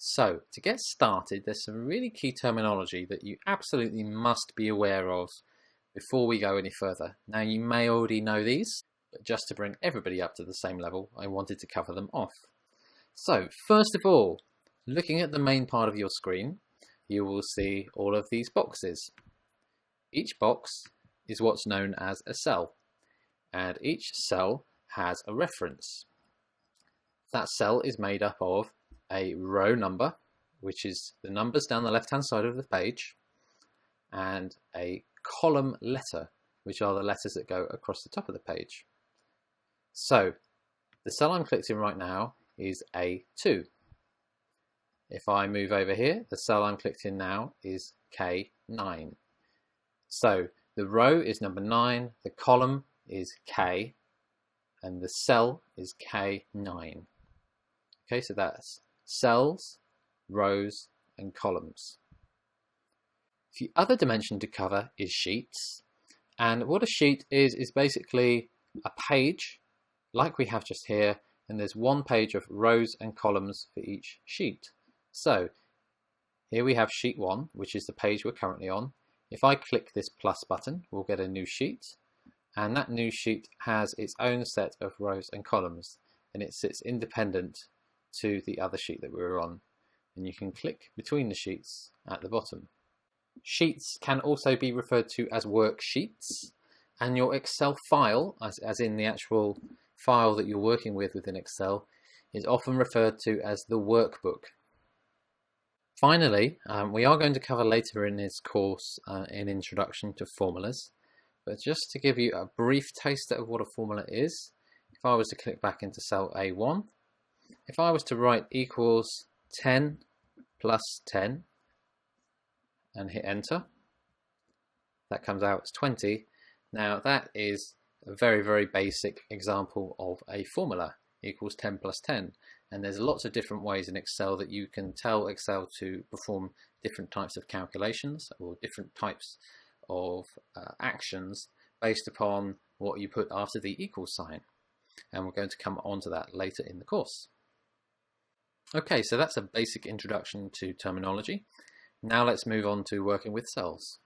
So, to get started, there's some really key terminology that you absolutely must be aware of before we go any further. Now, you may already know these, but just to bring everybody up to the same level, I wanted to cover them off. So, first of all, looking at the main part of your screen, you will see all of these boxes. Each box is what's known as a cell, and each cell has a reference. That cell is made up of a row number, which is the numbers down the left-hand side of the page, and a column letter, which are the letters that go across the top of the page. So, the cell I'm clicked in right now is A2. If I move over here, the cell I'm clicked in now is K9. So, the row is number 9, the column is K, and the cell is K9. Okay, so that's cells, rows, and columns. The other dimension to cover is sheets. And what a sheet is basically a page, like we have just here, and there's one page of rows and columns for each sheet. So, here we have sheet 1, which is the page we're currently on. If I click this plus button, we'll get a new sheet. And that new sheet has its own set of rows and columns, and it sits independent to the other sheet that we were on, and you can click between the sheets at the bottom. Sheets can also be referred to as worksheets, and your Excel file, as in the actual file that you're working with within Excel, is often referred to as the workbook. Finally, we are going to cover later in this course an introduction to formulas, but just to give you a brief taster of what a formula is, if I was to click back into cell A1, if I was to write equals 10 plus 10 and hit enter, that comes out as 20. Now that is a very, very basic example of a formula, equals 10 plus 10. And there's lots of different ways in Excel that you can tell Excel to perform different types of calculations or different types of actions based upon what you put after the equal sign. And we're going to come on to that later in the course. Okay, so that's a basic introduction to terminology. Now let's move on to working with cells.